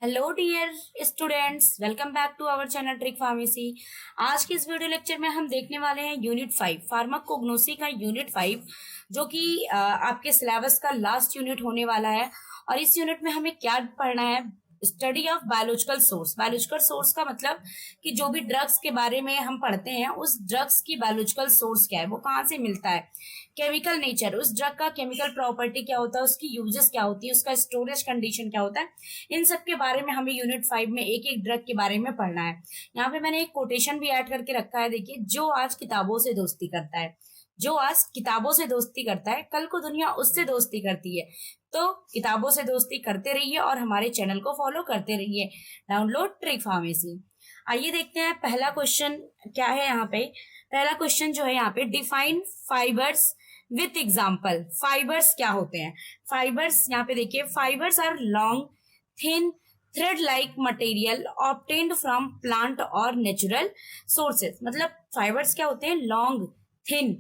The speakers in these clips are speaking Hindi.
Hello dear students, welcome back to our channel trick pharmacy. आज के इस वीडियो लेक्चर में हम देखने वाले हैं यूनिट 5 फार्माकोग्नोसी का यूनिट 5, जो कि आपके सिलेबस का लास्ट यूनिट होने वाला है। और इस यूनिट में हमें क्या पढ़ना है? Study of biological source. Biological source का मतलब कि जो भी ड्रग्स के बारे में हम पढ़ते हैं, उस ड्रग्स की बायोलॉजिकल सोर्स क्या है, वो कहाँ से मिलता है, केमिकल नेचर, उस ड्रग का केमिकल प्रॉपर्टी क्या होता है, उसकी यूजेस क्या होती है, उसका स्टोरेज कंडीशन क्या होता है, इन सब के बारे में हमें यूनिट 5 में एक एक ड्रग के बारे में पढ़ना है। यहाँ पे मैंने एक कोटेशन भी ऐड करके रखा है, देखिए, जो आज किताबों से दोस्ती करता है, जो आज किताबों से दोस्ती करता है, कल को दुनिया उससे दोस्ती करती है। तो किताबों से दोस्ती करते रहिए और हमारे चैनल को फॉलो करते रहिए। Download trick pharmacy. आइए देखते हैं पहला क्वेश्चन क्या है यहाँ पे। पहला क्वेश्चन जो है यहाँ पे, define fibres with example. Fibres क्या होते हैं? फाइबर्स यहाँ पे देखिए, fibres are long thin thread like material obtained from plant और नेचुरल सोर्सेज। मतलब फाइबर्स क्या होते हैं? Long thin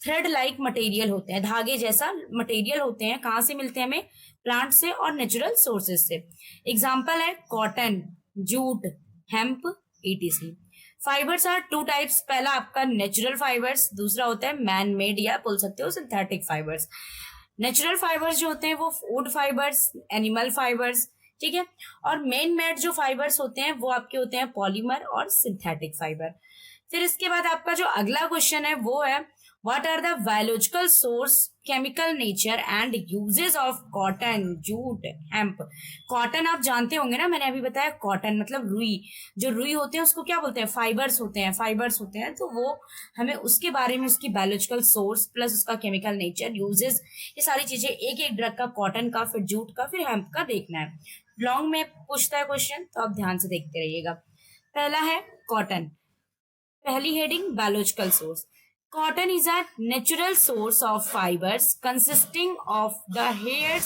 thread like material होते हैं, धागे जैसा मटेरियल होते हैं। कहाँ से मिलते हैं हमें? प्लांट से और नेचुरल सोर्सेज से। एग्जाम्पल है cotton, jute, hemp, ETC. Fibres are two types. पहला आपका नेचुरल फाइबर्स, दूसरा होता है मैन मेड या बोल सकते हो सिंथेटिक फाइबर्स। नेचुरल फाइबर्स जो होते हैं वो वुड फाइबर्स, एनिमल फाइबर्स, ठीक है। और मेन मेड जो फाइबर्स होते हैं वो आपके होते हैं पॉलीमर और सिंथेटिक फाइबर। फिर इसके बाद आपका जो अगला क्वेश्चन है वो है, what are the biological source, chemical nature and uses of cotton, jute, hemp. Cotton आप जानते होंगे ना, मैंने अभी बताया कॉटन मतलब रुई। जो रुई होते हैं उसको क्या बोलते हैं? फाइबर्स होते हैं, फाइबर्स होते हैं। तो वो हमें उसके बारे में, उसकी बायोलॉजिकल सोर्स प्लस उसका केमिकल नेचर, यूजेस, ये सारी चीजें एक एक ड्रग का, कॉटन का, फिर जूट का, फिर हेम्प का देखना है। लॉन्ग में पूछता है क्वेश्चन, तो आप ध्यान से देखते रहिएगा। पहला है कॉटन। पहली heading, biological source. Cotton is a natural source of fibers consisting of the hairs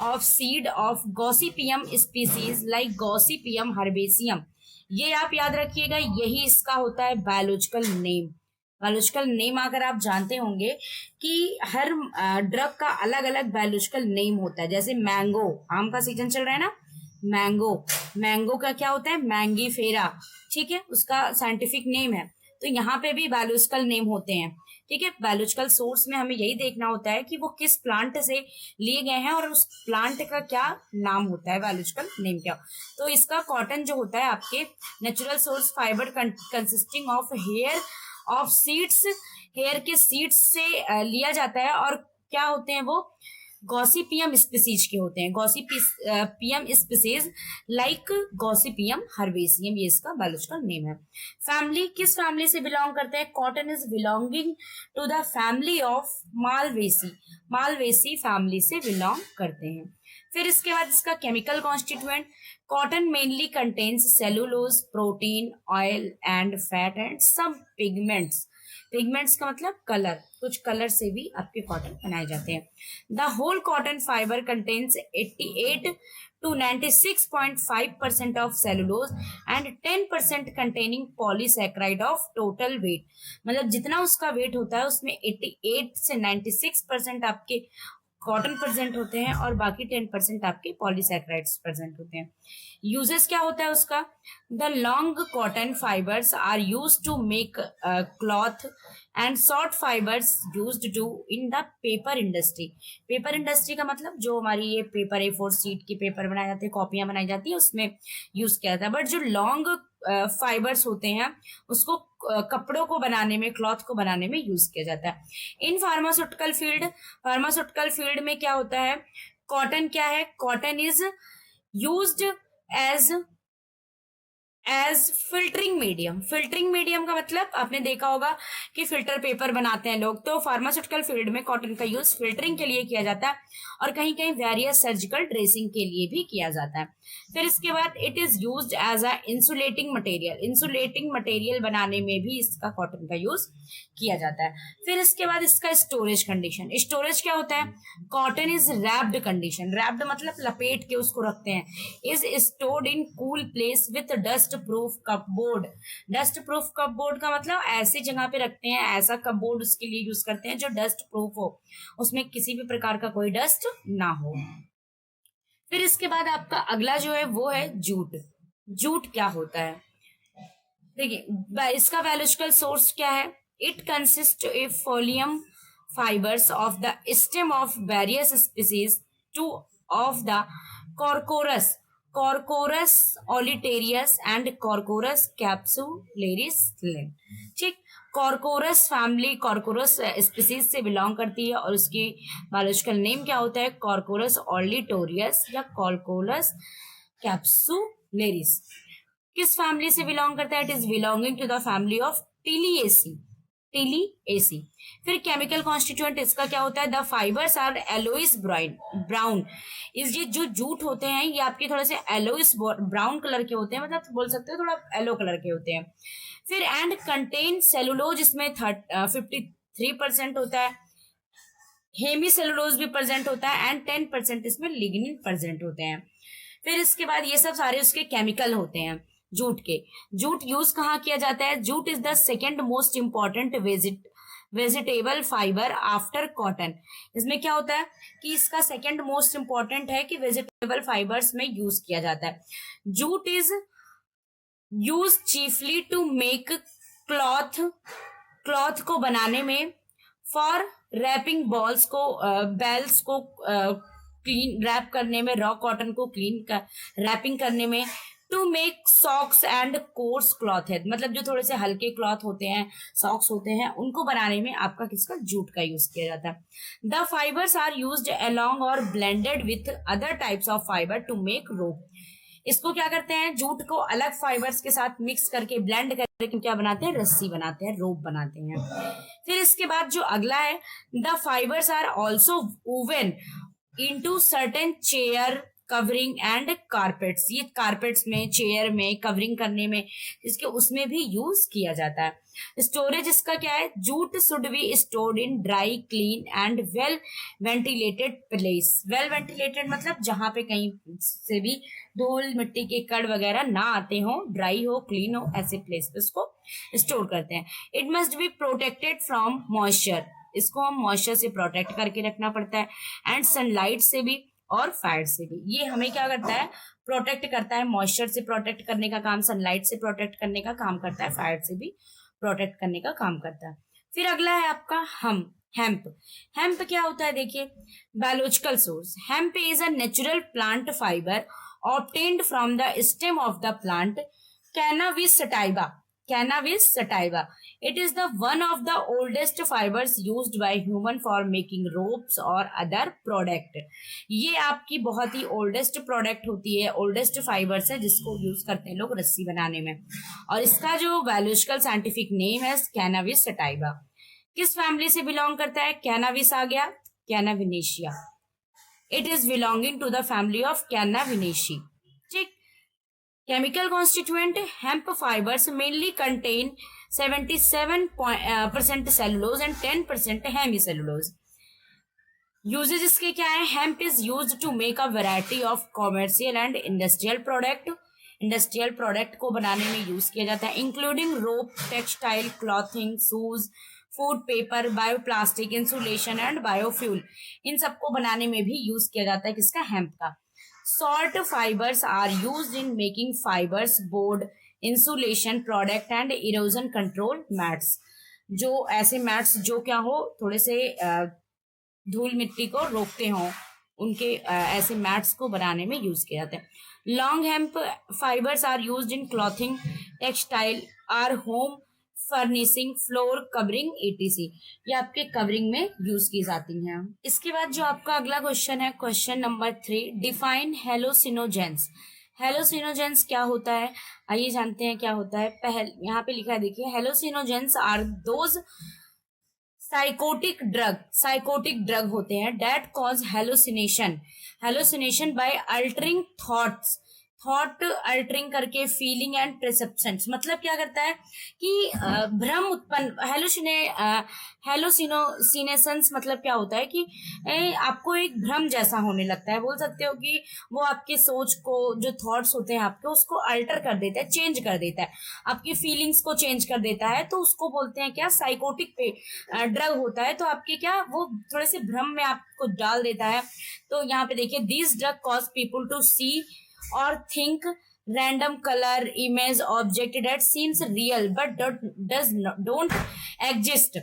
of seed of Gossypium species like Gossypium herbaceum। ये आप याद रखिएगा, यही इसका होता है बायोलॉजिकल नेम। बायोलॉजिकल नेम अगर आप जानते होंगे कि हर ड्रग का अलग अलग बायोलॉजिकल नेम होता है। जैसे मैंगो, आम का सीजन चल रहा है ना, मैंगो, मैंगो का क्या होता है? मैंगीफेरा, ठीक है, उसका साइंटिफिक नेम है। तो यहाँ पे भी बायोलॉजिकल नेम होते हैं, ठीक है। बायोलॉजिकल सोर्स में हमें यही देखना होता है कि वो किस प्लांट से लिए गए हैं और उस प्लांट का क्या नाम होता है, बायोलॉजिकल नेम क्या। तो इसका कॉटन जो होता है आपके natural source fibre consisting of hair of seeds, hair के सीड्स से लिया जाता है। और क्या होते हैं वो? गॉसिपियम स्पीसीज के होते हैं। Gossypium species like gossypium herbaceum, ये इसका बायोलॉजिकल नेम है। फैमिली, किस फैमिली से बिलोंग करते हैं? Cotton is belonging to the family of malvaceae. Malvaceae family से बिलोंग करते हैं। फिर इसके बाद इसका chemical constituent, cotton mainly contains cellulose, protein, oil and fat and some pigments. Pigments का मतलब कलर, कुछ कलर से भी आपके कॉटन बनाए जाते हैं। The whole cotton fibre contains 88 to 96.5% of cellulose and 10% containing polysaccharide of total weight। मतलब जितना उसका वेट होता है उसमें 88 से 96% आपके कॉटन प्रेजेंट होते हैं और बाकी 10% आपके पॉलीसैकेराइड्स प्रेजेंट होते हैं। यूजेस क्या होता है उसका? The long cotton fibres are use to make cloth and short fibres used to in the paper industry. Paper industry का मतलब जो हमारी ये पेपर A4 शीट के पेपर बनाए जाते हैं, कॉपियां बनाई जाती है, उसमें यूज किया जाता है। बट जो लॉन्ग फाइबर्स होते हैं उसको कपड़ों को बनाने में, क्लॉथ को बनाने में यूज किया जाता है। In pharmaceutical field, pharmaceutical field में क्या होता है? कॉटन क्या है? Cotton is used as filtering medium. Filtering medium का मतलब आपने देखा होगा कि फिल्टर पेपर बनाते हैं लोग, तो फार्मास्यूटिकल फील्ड में कॉटन का यूज फिल्टरिंग के लिए किया जाता है और कहीं कहीं वेरियस सर्जिकल ड्रेसिंग के लिए भी किया जाता है। फिर इसके बाद it is used as a insulating material. Insulating material बनाने में भी इसका कॉटन का यूज किया जाता है। फिर इसके बाद इसका स्टोरेज कंडीशन। स्टोरेज क्या होता है? Cotton is wrapped condition. Wrapped मतलब लपेट के उसको रखते हैं। Is stored in cool place with dust proof cupboard. Dust proof cupboard का मतलब ऐसी जगह पे रखते हैं, ऐसा कपबोर्ड उसके लिए यूज करते हैं जो डस्ट प्रूफ हो, उसमें किसी भी प्रकार का कोई डस्ट ना हो। फिर इसके बाद आपका अगला जो है वो है जूट। जूट क्या होता है, देखिए इसका बायोलॉजिकल सोर्स क्या है। It consist a phloem fibres of the stem of various species two of the Corchorus, Corchorus olitorius and Corchorus capsularis. ठीक, कॉर्कोरस फैमिली कॉर्कोरस स्पीसीज से बिलोंग करती है और उसकी बायोलॉजिकल नेम क्या होता है, कॉर्कोरस ओलिटोरियस या कॉर्कोरस कैप्सुलेरिस। किस फैमिली से बिलोंग करता है, it is belonging to the family of Tiliaceae, Tiliaceae. फिर केमिकल कॉन्स्टिट्यूएंट इसका क्या होता है, द फाइबर्स आर एलोइस ब्राउन। इस ये जो जूट होते हैं ये आपके थोड़े से एलोइस ब्राउन कलर के होते हैं, मतलब बोल सकते हो थोड़ा येलो कलर के होते हैं। फिर एंड कंटेन सेलुलोज, इसमें 53% होता है, हेमी सेलुलोज भी प्रेजेंट होता है एंड 10% इसमें लिग्निन प्रेजेंट होते हैं। फिर इसके बाद ये सब सारे उसके केमिकल होते हैं जूट के। जूट यूज कहाँ किया जाता है, jute is the second most important vegetable fibre after cotton. इसमें क्या होता है कि इसका सेकेंड मोस्ट इंपॉर्टेंट है कि वेजिटेबल फाइबर्स में यूज किया जाता है। Jute is use chiefly to make cloth, cloth को बनाने में, फॉर रैपिंग बॉल्स को बेल्स को क्लीन रैप करने में, रॉ कॉटन को क्लीन कर रैपिंग करने में, to make socks and coarse cloth है, मतलब जो थोड़े से हल्के क्लॉथ होते हैं, सॉक्स होते हैं, उनको बनाने में आपका किसका, जूट का यूज किया जाता है। The fibres are used along और blended with other types of fibre to make rope. इसको क्या करते हैं, जूट को अलग फाइबर्स के साथ मिक्स करके ब्लेंड करके क्या बनाते हैं, रस्सी बनाते हैं, रोप बनाते हैं। फिर इसके बाद जो अगला है, the fibres are also woven into certain chair covering and carpets. ये कारपेट्स में, चेयर में, कवरिंग करने में, इसके उसमें भी यूज किया जाता है। स्टोरेज इसका क्या है, jute should be stored in dry, clean and well ventilated place. Well ventilated मतलब जहां पे कहीं से भी धूल मिट्टी के कण वगैरह ना आते हो, ड्राई हो, क्लीन हो, ऐसे प्लेस पे इसको स्टोर करते हैं। It must be protected from moisture, इसको हम मॉइस्चर से प्रोटेक्ट करके रखना पड़ता है, एंड सनलाइट से भी और फायर से भी। ये हमें क्या करता है, प्रोटेक्ट करता है, मॉइस्चर से प्रोटेक्ट करने का काम, सनलाइट से प्रोटेक्ट करने का काम करता है, फायर से भी प्रोटेक्ट करने का काम करता है। फिर अगला है आपका हेम्प। हेम्प क्या होता है, देखिए biological source, hemp is a natural plant fibre obtained from the stem of the plant cannabis sativa, cannabis sativa. It is the one of the oldest fibers used by human for making ropes और other product। ये आपकी बहुत ही ओल्डेस्ट प्रोडक्ट होती है, ओल्डेस्ट फाइबर्स है जिसको यूज करते हैं लोग रस्सी बनाने में, और इसका जो बायोलॉजिकल साइंटिफिक नेम है कैनाबिस सटाइवा। किस फैमिली से बिलोंग करता है, कैनाबिस आ गया, Cannabinaceae. It is belonging to the family of Cannabinaceae. ठीक, chemical constituent, hemp fibers mainly contain 77% cellulose and 10% hemicellulose। Uses इसके क्या है, hemp is use to make a variety of commercial and industrial product. Industrial product को बनाने में यूज किया जाता है, including rope, textile, clothing, shoes, food, paper, bioplastic, insulation and biofuel. इन सबको बनाने में भी यूज किया जाता है किसका, हेम्प का। Salt fibers are used in making fibers, board, insulation product and erosion control mats। जो ऐसे मैट्स जो क्या हो, थोड़े से धूल मिट्टी को रोकते हो, उनके ऐसे मैट्स को बनाने में यूज किया जाता है। Long hemp fibres are used in clothing, textile, or home furnishing, floor covering, etc. ये आपके कवरिंग में यूज की जाती हैं। इसके बाद जो आपका अगला क्वेश्चन है, क्वेश्चन नंबर 3, डिफाइन हेलोसिनोजेंस। हेलोसिनोजेंस क्या होता है, आइए जानते हैं क्या होता है। यहाँ पे लिखा है, देखिए hallucinogens are those psychotic drug होते हैं that cause hallucination, hallucination by altering thoughts, thought altering करके फीलिंग एंड परसेप्शंस, मतलब क्या करता है कि भ्रम उत्पन्न, हेलोसिनेशंस मतलब क्या होता है कि आपको एक भ्रम जैसा होने लगता है, बोल सकते हो कि वो आपके सोच को, जो थॉट्स होते हैं आपके, उसको अल्टर कर देता है, चेंज कर देता है, आपकी फीलिंग्स को चेंज कर देता है, तो उसको बोलते हैं क्या, साइकोटिक पे ड्रग होता है, तो आपके क्या वो थोड़े से भ्रम में आपको डाल देता है। तो यहाँ पे देखिए, this drug cause people to see or think random color image object that seems real but does not, don't exist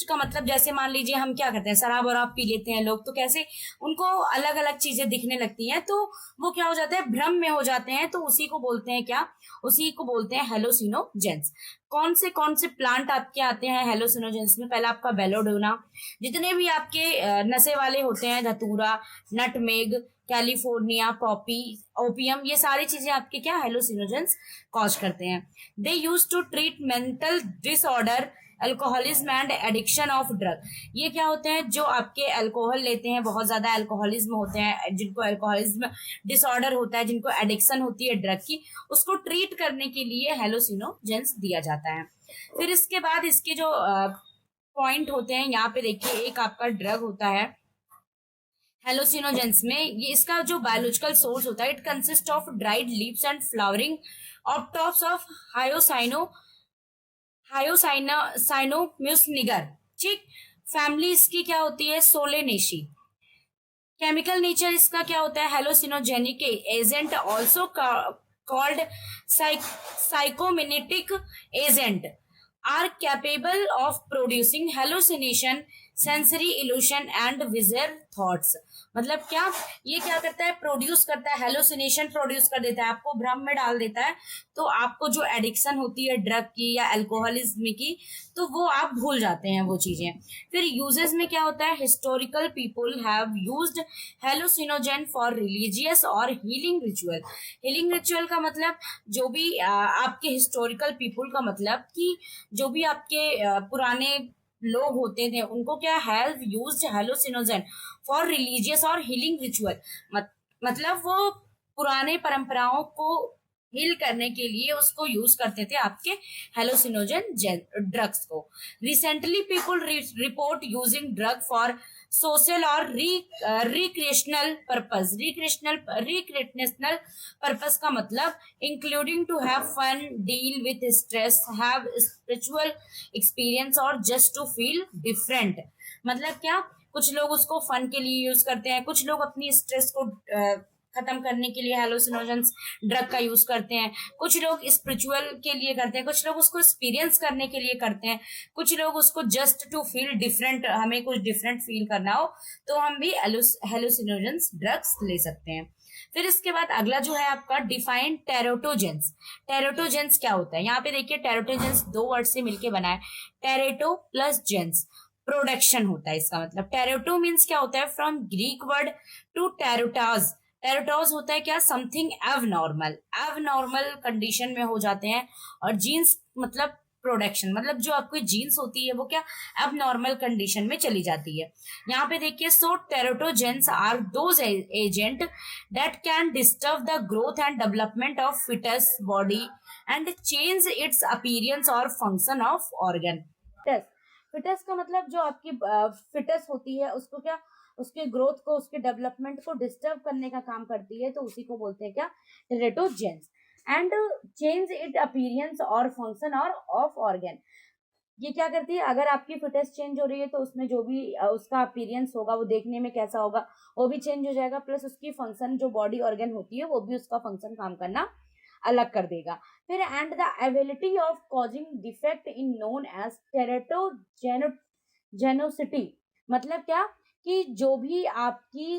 का मतलब, जैसे मान लीजिए हम क्या करते हैं, शराब और आप पी लेते हैं लोग, तो कैसे उनको अलग अलग चीजें दिखने लगती हैं, तो वो क्या हो जाता है, भ्रम में हो जाते हैं, तो उसी को बोलते हैं क्या, उसी को बोलते हैं हेलोसिनोजेंस। कौन से प्लांट आपके आते हैं हेलोसिनोजेंस में, पहला आपका बेलोडोना, जितने भी आपके नशे वाले होते हैं, धतूरा, नटमेग, कैलिफोर्निया, पॉपी, ओपियम, ये सारी चीजें आपके क्या हेलोसिनोजेंस कॉज करते हैं। They use to treat mental disorder, alcoholism and addiction of drug. ये क्या होते हैं, जो आपके अल्कोहल लेते हैं, बहुत ज्यादा अल्कोहलिज्म होते हैं, जिनको अल्कोहलिज्म डिसऑर्डर होता है, जिनको एडिक्शन होती है ड्रग की, उसको ट्रीट करने के लिए हेलोसिनोजेंस दिया जाता है। फिर इसके बाद इसके जो पॉइंट होते हैं, यहाँ पे देखिए, एक आपका ड्रग होता है हेलोसिनोजेंस में, ये इसका जो बायोलॉजिकल सोर्स होता है, it consist of dried leaves and flowering of tops of Hyoscyamus niger, ठीक। फैमिली इसकी क्या होती है, सोलेनेशी। केमिकल नेचर इसका क्या होता है, hallucinogenic agent also called psychotomimetic agent, are capable of producing hallucination, sensory illusion and bizarre thoughts. मतलब क्या, ये क्या करता है, प्रोड्यूस करता है, हेलोसिनेशन प्रोड्यूस कर देता है, आपको भ्रम में डाल देता है, तो आपको जो एडिक्शन होती है ड्रग की या अल्कोहलिज्म की, तो वो आप भूल जाते हैं वो चीजें। फिर यूजेस में क्या होता है, historical people have used hallucinogen for religious और हीलिंग रिचुअल। हीलिंग रिचुअल का मतलब, जो भी आपके हिस्टोरिकल पीपल का मतलब कि जो भी आपके पुराने लोग होते थे, उनको क्या, have used hallucinogen for religious और हीलिंग रिचुअल, मतलब वो पुराने परंपराओं को हील करने के लिए उसको यूज करते थे, आपके हेलोसिनोजन ड्रग्स को। Recently people report using drug for social और रिक्रिएशनल पर्पस। रिक्रिएशनल पर्पस का मतलब including to have fun, deal with stress, have spiritual experience और जस्ट टू फील डिफरेंट। मतलब क्या, कुछ लोग उसको फन के लिए यूज करते हैं, कुछ लोग अपनी स्ट्रेस को खत्म करने के लिए हेलोसिनोजेंस ड्रग का यूज करते हैं, कुछ लोग स्पिरिचुअल के लिए करते हैं, कुछ लोग उसको एक्सपीरियंस करने के लिए करते हैं, कुछ लोग उसको जस्ट टू फील डिफरेंट, हमें कुछ डिफरेंट फील करना हो तो हम भी हेलोसिनोजेंस ड्रग्स ले सकते हैं। फिर इसके बाद अगला जो है आपका डिफाइंड टेरोटोजेंस। टेरोटोजेंस क्या होता है, यहाँ पे देखिए, टेरोटोजेंस दो वर्ड से मिलके बना है, टेरेटो प्लस जेंस, प्रोडक्शन होता है इसका मतलब। टेरोटो मीन्स क्या होता है, फ्रॉम ग्रीक वर्ड टू टेरोटाज। टेरोटोज होता है क्या, समथिंग एबनॉर्मल कंडीशन में हो जाते हैं, और जीन्स मतलब प्रोडक्शन, मतलब जो आपकी जीन्स होती है वो क्या, एबनॉर्मल कंडीशन में चली जाती है। यहाँ पे देखिए, so teratogens are those agent that can disturb the growth and development of foetus body and change its appearance और फंक्शन ऑफ ऑर्गन। फिटस का मतलब, जो आपकी फिटस होती है उसको क्या, उसके ग्रोथ को, उसके डेवलपमेंट को डिस्टर्ब करने का काम करती है, तो उसी को बोलते हैं क्या, टेरेटोजेंस। एंड चेंज इट अपीयरेंस और फंक्शन और ऑफ ऑर्गन। ये क्या करती है, अगर आपकी फिटनेस चेंज हो रही है तो उसमें जो भी उसका अपीयरेंस होगा, वो देखने में कैसा होगा, वो भी चेंज हो जाएगा, प्लस उसकी फंक्शन, जो बॉडी ऑर्गन होती है, वो भी उसका फंक्शन काम करना अलग कर देगा। फिर and the ability of causing defect in known as teratogenicity. मतलब क्या, कि जो भी आपकी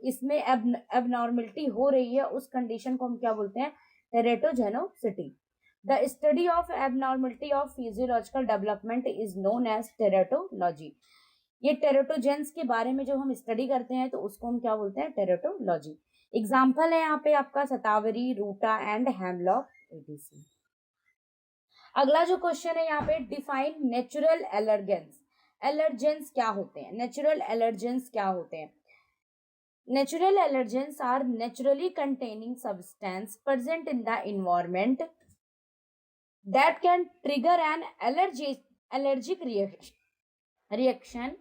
इसमें एबनॉर्मलिटी हो रही है, उस कंडीशन को हम क्या बोलते हैं, teratogenicity. The study of abnormality of physiological development is known as teratology. ये टेरेटोजेंस के बारे में जो हम स्टडी करते हैं, तो उसको हम क्या बोलते हैं, टेरेटोलॉजी। एग्जाम्पल है यहाँ पे आपका सतावरी, रूटा एंड हेमलॉक एडीसी। अगला जो क्वेश्चन है यहाँ पे, डिफाइन नेचुरल एलर्जेंस। एलर्जेंस क्या होते हैं, नेचुरल एलर्जेंस क्या होते हैं। Natural allergens are naturally containing substance present in the environment that can trigger an allergic reaction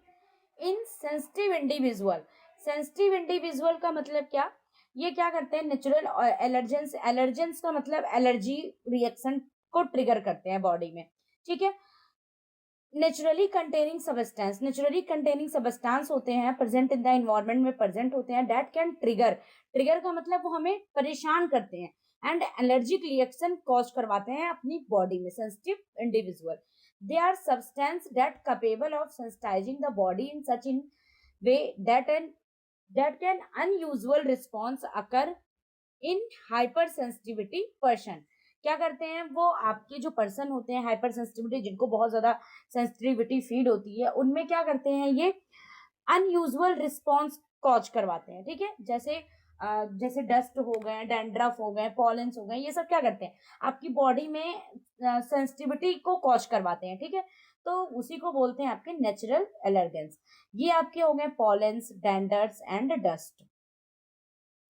in sensitive individual. Sensitive individual का मतलब क्या, ये क्या करते हैं, नेचुरल एलर्जेंस, एलर्जेंस का मतलब एलर्जी रिएक्शन को ट्रिगर करते हैं बॉडी में, ठीक है। Naturally containing substance, naturally containing substance होते हैं प्रेजेंट इन द एनवायरनमेंट में प्रेजेंट होते हैं, दैट कैन ट्रिगर, ट्रिगर का मतलब वो हमें परेशान करते हैं, एंड एलर्जिक रिएक्शन कॉज करवाते हैं अपनी बॉडी में, sensitive individual. They are substance that capable of sensitising the body in such in way that can unusual response occur in hyper sensitivity person. क्या करते हैं वो, आपके जो पर्सन होते हैं हाइपर सेंसिटिविटी, जिनको बहुत ज्यादा सेंसिटिविटी फीड होती है, उनमें क्या करते हैं ये अनयूजुअल रिस्पॉन्स कॉज करवाते हैं, ठीक है। जैसे डस्ट हो गए, डैंड्रफ हो गए, पॉलेंस हो गए, ये सब क्या करते हैं आपकी बॉडी में सेंसिटिविटी को कॉज करवाते हैं, ठीक है। तो उसी को बोलते हैं आपके नेचुरल एलर्जेंस। ये आपके हो गए पॉलेंस, डैंडर्स एंड डस्ट।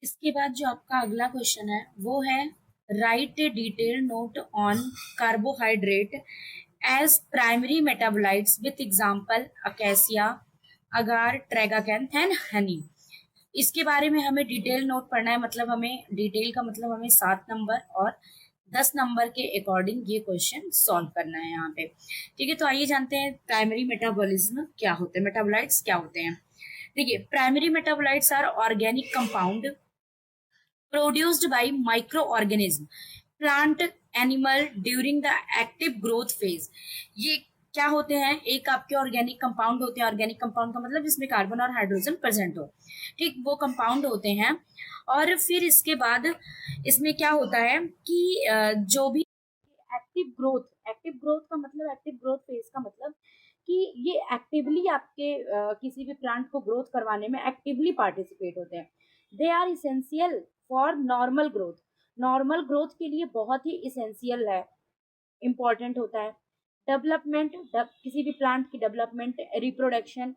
इसके बाद जो आपका अगला क्वेश्चन है वो है write a detail note on carbohydrate as primary metabolites with example acacia, agar, tragacanth and honey. इसके बारे में हमें डिटेल नोट पढ़ना है, मतलब हमें डिटेल का मतलब हमें 7 नंबर और 10 नंबर के अकॉर्डिंग ये क्वेश्चन सॉल्व करना है यहाँ पे, ठीक है। तो आइए जानते हैं प्राइमरी मेटाबॉलिज्म क्या होते हैं, मेटाबोलाइट्स क्या होते हैं। देखिए, primary metabolites are organic compound produced by microorganism plant animal during the active growth phase। ये क्या होते हैं, एक आपके ऑर्गेनिक कंपाउंड होते हैं, ऑर्गेनिक कंपाउंड का मतलब जिसमें कार्बन और हाइड्रोजन प्रेजेंट हो, ठीक, वो कंपाउंड होते हैं। और फिर इसके बाद इसमें क्या होता है कि जो भी एक्टिव ग्रोथ, एक्टिव ग्रोथ का मतलब, एक्टिव ग्रोथ फेज का मतलब कि ये एक्टिवली आपके किसी भी प्लांट को ग्रोथ करवाने में एक्टिवली पार्टिसिपेट होते हैं। They are essential for normal growth, normal growth के लिए बहुत ही इसेंशियल है, इंपॉर्टेंट होता है। डेवलपमेंट, किसी भी प्लांट की डेवलपमेंट, रिप्रोडक्शन,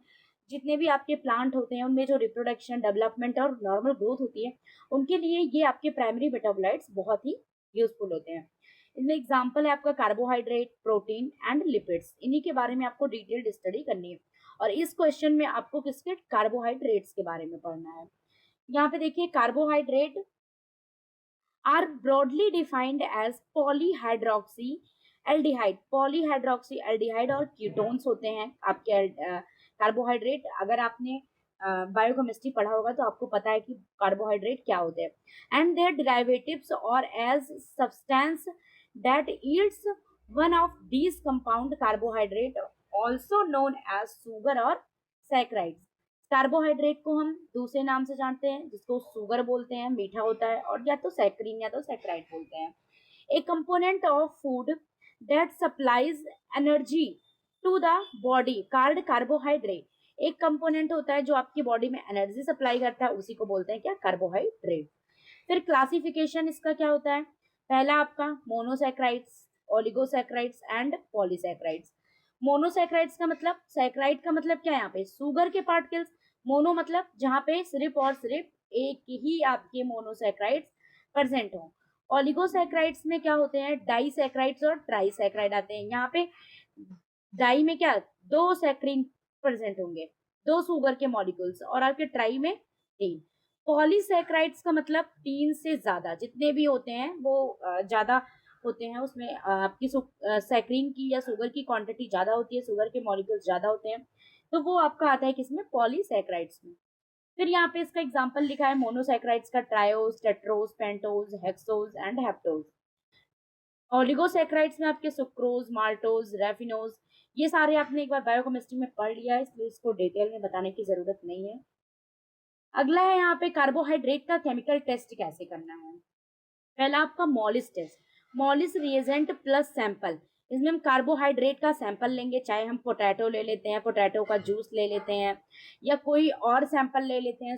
जितने भी आपके प्लांट होते हैं उनमें जो रिप्रोडक्शन, डेवलपमेंट और नॉर्मल ग्रोथ होती है, उनके लिए ये आपके प्राइमरी मेटाबोलाइट्स बहुत ही यूजफुल होते हैं। इनमें एग्जाम्पल है आपका कार्बोहाइड्रेट, प्रोटीन एंड लिपिड्स, इन्हीं के बारे में आपको डिटेल्ड स्टडी करनी है। और इस क्वेश्चन में आपको किसके, कार्बोहाइड्रेट्स के बारे में पढ़ना है। यहाँ पे देखिए, carbohydrate are broadly defined as polyhydroxy aldehyde, polyhydroxy aldehyde और कीटोन्स होते हैं आपके कार्बोहाइड्रेट। अगर आपने बायोकेमिस्ट्री पढ़ा होगा तो आपको पता है कि कार्बोहाइड्रेट क्या होते हैं। एंड देयर डिराइवेटिव्स और as substance that yields one of these compound carbohydrate also known as sugar और सैकराइड्स। कार्बोहाइड्रेट को हम दूसरे नाम से जानते हैं जिसको शुगर बोलते हैं, मीठा होता है, और या तो सैक्रीन या तो सैक्राइड बोलते हैं। A component of food that supplies energy to the body card carbohydrate, एक कंपोनेंट होता है जो आपकी बॉडी में एनर्जी सप्लाई करता है, उसी को बोलते हैं क्या, कार्बोहाइड्रेट। फिर क्लासिफिकेशन इसका क्या होता है, पहला आपका मोनोसैक्राइड्स, ओलिगोसैक्राइड्स एंड पॉलीसैक्राइड्स। मोनोसैक्राइड्स का मतलब, सैक्राइड का मतलब क्या है यहाँ पे, शुगर के पार्टिकल्स। मोनो मतलब जहाँ पे सिर्फ और सिर्फ एक ही आपके मोनोसैक्राइड्स प्रेजेंट हो। ओलिगोसैक्राइड्स में क्या होते हैं, डाइसैक्राइड्स और ट्राइसैक्राइड आते हैं। यहाँ पे डाई में क्या, 2 सैक्रीन प्रेजेंट होंगे, 2 शुगर के मॉलिक्यूल्स, और आपके ट्राई में 3। पॉलीसैक्राइड्स का मतलब 3 से ज्यादा, जितने भी होते हैं वो ज्यादा होते हैं, उसमें आपकी सैक्रीन की या शुगर की क्वांटिटी ज्यादा होती है, शुगर के मॉलिक्यूल्स ज्यादा होते हैं, तो वो आपका आता है किसमें, पॉलीसैक्राइड्स में। फिर यहाँ पे इसका एग्जांपल लिखा है मोनोसैक्राइड्स का, triose, tetrose, pentose, hexose and heptose. Oligosaccharides में आपके सुक्रोज, माल्टोज, रेफिनोज, ये सारे आपने एक बार बायोकेमिस्ट्री में पढ़ लिया है, इसलिए इसको डिटेल में बताने की जरूरत नहीं है। अगला है यहाँ पे कार्बोहाइड्रेट का केमिकल टेस्ट कैसे करना है। पहला आपका Molisch test, Molisch reagent plus sample. इसमें हम कार्बोहाइड्रेट का सैंपल लेंगे, चाहे हम पोटैटो ले लेते हैं, पोटैटो का जूस ले लेते हैं, या कोई और सैंपल ले लेते हैं,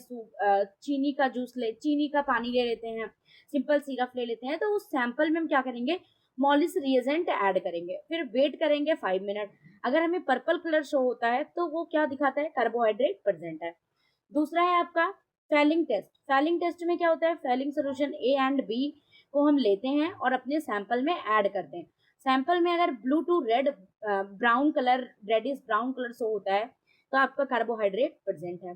चीनी का जूस चीनी का पानी ले लेते हैं, सिंपल सिरप ले लेते हैं। तो उस सैंपल में हम क्या करेंगे, मॉलिस रिएजेंट ऐड करेंगे, फिर वेट करेंगे 5 मिनट। अगर हमें पर्पल कलर शो होता है तो वो क्या दिखाता है, कार्बोहाइड्रेट प्रेजेंट है। दूसरा है आपका फैलिंग टेस्ट में क्या होता है, Fehling solution A and B को हम लेते हैं और अपने सैंपल में ऐड करते हैं। सैंपल में अगर blue to red brown colour, reddish brown colour show होता है तो आपका कार्बोहाइड्रेट प्रेजेंट है।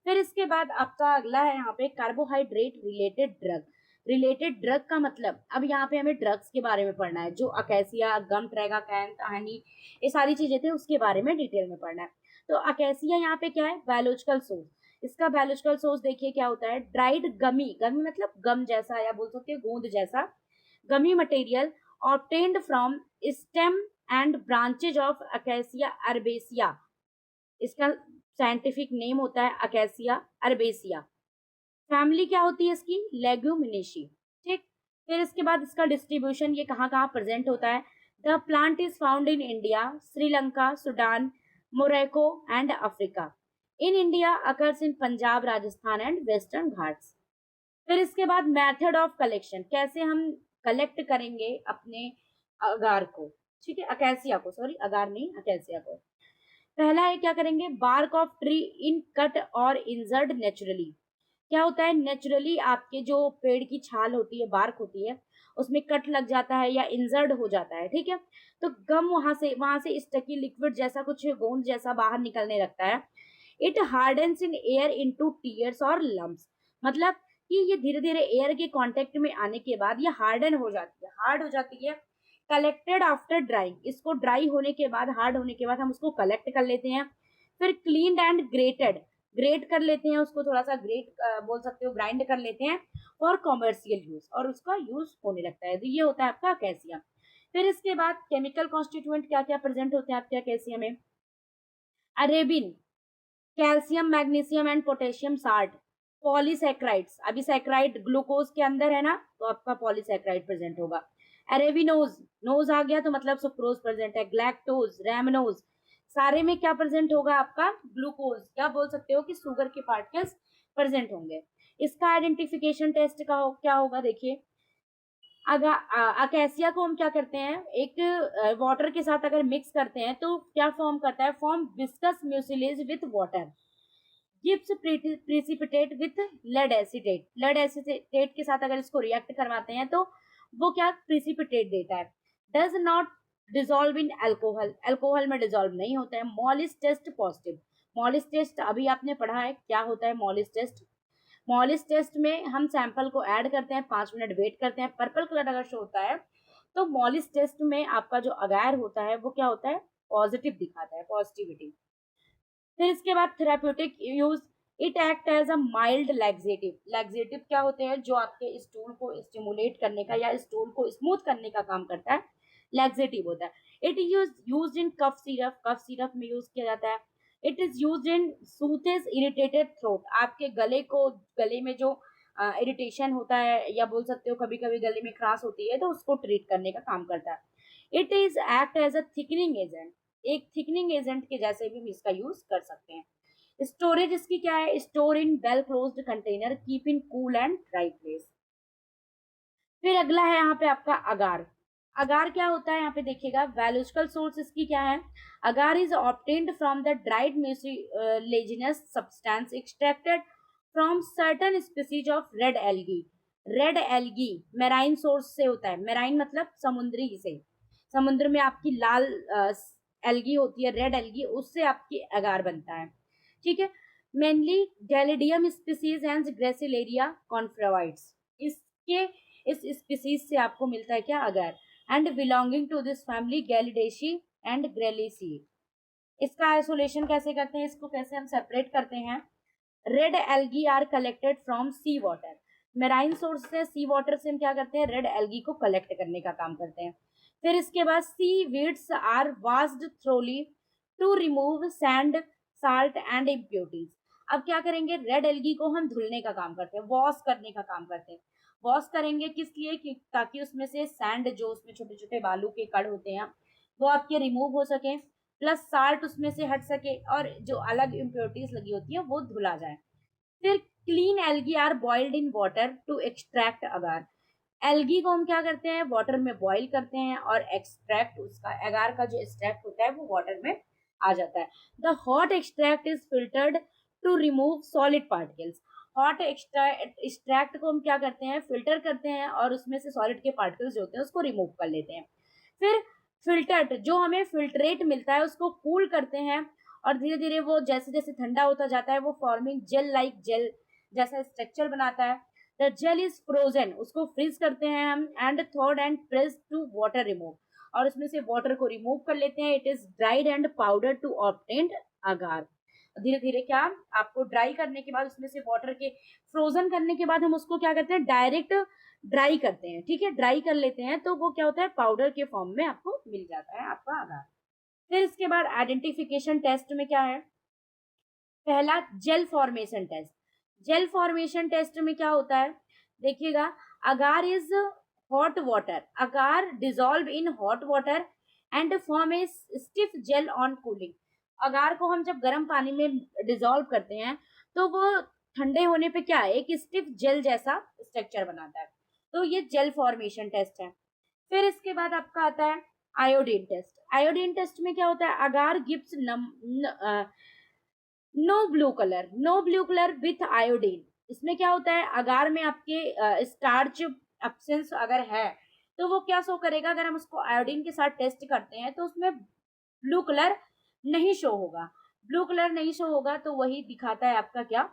फिर इसके बाद आपका अगला है यहाँ पे carbohydrate related drug. Related drug का मतलब, अब यहाँ पे हमें ड्रग्स के बारे में पढ़ना है, जो अकेसिया, गम ट्रैगाकैंथ, हनी, ये सारी चीजें थे उसके बारे में डिटेल में पढ़ना है। तो अकेसिया यहाँ पे क्या है, बायोलॉजिकल सोर्स। इसका बायोलॉजिकल सोर्स देखिए क्या होता है, ड्राइड गमी, गमी मतलब गम जैसा या बोल सकते हो गोंद जैसा, gummy material obtained from stem and branches of acacia arabica. इसका साइंटिफिक नेम होता है अकेसिया अर्बेसिया। फैमिली क्या होती है इसकी, लेग्यूमिनेशी। ठीक, फिर इसके बाद इसका डिस्ट्रीब्यूशन, ये कहाँ कहाँ प्रेजेंट होता है। The plant is found in India, Sri Lanka, Sudan, Morocco and Africa. In India occurs in Punjab, Rajasthan and western Ghats. फिर इसके बाद मेथड ऑफ कलेक्शन, कैसे हम कलेक्ट करेंगे अपने अगार को, ठीक है, अकेसिया को, सॉरी अगार नहीं, अकेसिया को। पहला है क्या करेंगे, bark of tree in cut और इंजर्ड नेचुरली। क्या होता है, नेचुरली आपके जो पेड़ की छाल होती है, बार्क होती है, उसमें कट लग जाता है या इंजर्ड हो जाता है, ठीक है, तो गम वहां से स्टकी लिक्विड जैसा कुछ गोंद जैसा बाहर निकलने लगता है। It hardens in air into tears और लम्स, मतलब कि ये धीरे धीरे एयर के कांटेक्ट में आने के बाद ये हार्डन हो जाती है, हार्ड हो जाती है। कलेक्टेड आफ्टर ड्राइंग, इसको ड्राई होने के बाद, हार्ड होने के बाद हम उसको कलेक्ट कर लेते हैं। फिर क्लीन्ड एंड ग्रेटेड, ग्रेट कर लेते हैं उसको, थोड़ा सा ग्रेट बोल सकते हो, ग्राइंड कर लेते हैं फॉर कॉमर्शियल यूज, और उसका यूज होने लगता है। तो ये होता है आपका अकेसिया। फिर इसके बाद केमिकल कॉन्स्टिट्यूएंट क्या क्या प्रेजेंट होते हैं आपके अकेसिया में, arabin, calcium, magnesium and potassium salt, polysaccharides, अभी सैक्राइड ग्लूकोज के अंदर है ना, तो आपका पॉलीसैक्राइड प्रेजेंट होगा। अरेबिनोज, नोज आ गया तो मतलब सुक्रोज प्रेजेंट है। ग्लैक्टोज, रैमनोज, सारे में क्या प्रेजेंट होगा आपका, ग्लूकोज, क्या बोल सकते हो कि शुगर के पार्टिकल्स प्रेजेंट होंगे। इसका आइडेंटिफिकेशन टेस्ट का क्या होगा, देखिए अगर अकेसिया को हम क्या करते हैं, एक वाटर के साथ अगर मिक्स करते हैं तो क्या फॉर्म करता है, form viscous mucilage with water, gives precipitate with lead acetate. Lead acetate के साथ अगर इसको रिएक्ट करवाते हैं तो वो क्या प्रिसिपिटेट देता है। Does not dissolve in alcohol, alcohol में डिजोल्व नहीं होता है। Molisch test positive, Molisch test अभी आपने पढ़ा है क्या होता है मॉलिस टेस्ट। मॉलिस टेस्ट में हम सैंपल को ऐड करते हैं, 5 मिनट वेट करते हैं, पर्पल कलर अगर शो होता है तो मॉलिस टेस्ट में आपका जो अगार होता है वो क्या होता है, पॉजिटिव दिखाता है, पॉजिटिविटी। फिर इसके बाद therapeutic use, it act as a mild laxative. Laxative क्या होते हैं, जो आपके स्टूल को स्टिमुलेट करने का या स्टूल को स्मूथ करने का काम करता है, लैक्सेटिव होता है। It is use in cough syrup, cough syrup में यूज किया जाता है। It is use in soothes irritated throat, आपके गले को, गले में जो इरिटेशन होता है या बोल सकते हो कभी कभी गले में खराश होती है तो उसको ट्रीट करने का काम करता है। It is act as a thickening agent, एक थिकनिंग एजेंट के जैसे भी हम इसका यूज कर सकते हैं। स्टोरेज इसकी क्या है, store in well closed container, keep in cool and dry place. फिर अगला है यहाँ पे आपका अगार। अगार क्या होता है यहाँ पे देखिएगा, बायोलॉजिकल सोर्स इसकी क्या है, agar is obtained from the dried mucilaginous substance extracted from certain species of red algae. Red algae marine source से होता है, मेराइन मतलब समुद्री से, समुद्र में आपकी लाल एल्गी होती है, रेड एल्गी, उससे आपकी अगार बनता है, ठीक है। Mainly Gelidium species and Gracilaria confervoides, इसके इस स्पीसीज से आपको मिलता है क्या, agar, and belonging to this family Gelidiaceae and Gracilariaceae. इसका आइसोलेशन कैसे करते हैं, इसको कैसे हम सेपरेट करते हैं, red algae are collected from sea water, marine source से, सी वाटर से हम क्या करते हैं, रेड एल्गी को कलेक्ट करने का काम करते हैं। फिर इसके बाद seaweeds are washed thoroughly to remove sand, salt and impurities. अब क्या करेंगे, रेड एल्गी को हम धुलने का काम करते हैं, वॉश करने का काम करते हैं। वॉश करेंगे किस लिए, कि ताकि उसमें से सैंड, जो उसमें छोटे छोटे बालू के कण होते हैं वो आपके रिमूव हो सके, प्लस साल्ट उसमें से हट सके, और जो अलग इम्प्योरिटीज लगी होती है वो धुला जाए। फिर clean algae are boiled in water to extract agar. Algae को हम क्या करते हैं, वाटर में बॉईल करते हैं और एक्सट्रैक्ट, उसका अगार का जो एक्सट्रैक्ट होता है वो वाटर में आ जाता है। The hot extract is filtered to remove solid particles. Hot extract को हम क्या करते हैं, फिल्टर करते हैं और उसमें से सॉलिड के पार्टिकल्स जो होते हैं उसको रिमूव कर लेते हैं। फिर फिल्टर्ड जो हमें फिल्ट्रेट मिलता है उसको कूल करते हैं और धीरे धीरे वो जैसे जैसे ठंडा होता जाता है वो फॉर्मिंग जेल लाइक जेल जैसा स्ट्रक्चर बनाता है। द जेल इज फ्रोजन, उसको फ्रीज करते हैं हम, and thawed and press to water remove, और उसमें से वाटर को रिमूव कर लेते हैं। It is dried and powder to obtain agar. धीरे धीरे क्या, आपको ड्राई करने के बाद उसमें से वाटर के फ्रोजन करने के बाद हम उसको क्या करते हैं, डायरेक्ट ड्राई करते हैं। ठीक है, ड्राई कर लेते हैं तो वो क्या होता है, पाउडर के फॉर्म में आपको मिल जाता है आपका अगार। फिर इसके बाद आइडेंटिफिकेशन टेस्ट में क्या है, पहला gel formation test. Gel formation test में क्या होता है, देखिएगा, agar is hot water, agar dissolve in hot water and form a stiff gel on cooling. Agar को हम जब गर्म पानी में डिजोल्व करते हैं तो वो ठंडे होने पे क्या है, एक स्टिफ जेल जैसा स्ट्रक्चर बनाता है। तो ये जेल फॉर्मेशन टेस्ट है। फिर इसके बाद आपका आता है आयोडीन टेस्ट। आयोडीन टेस्ट में क्या होता है, agar gives no blue colour with iodine. इसमें क्या होता है, अगार में आपके स्टार्च एब्सेंस अगर है तो वो क्या शो करेगा, अगर हम उसको आयोडीन के साथ टेस्ट करते हैं तो उसमें ब्लू कलर नहीं शो होगा। ब्लू कलर नहीं शो होगा तो वही दिखाता है आपका क्या,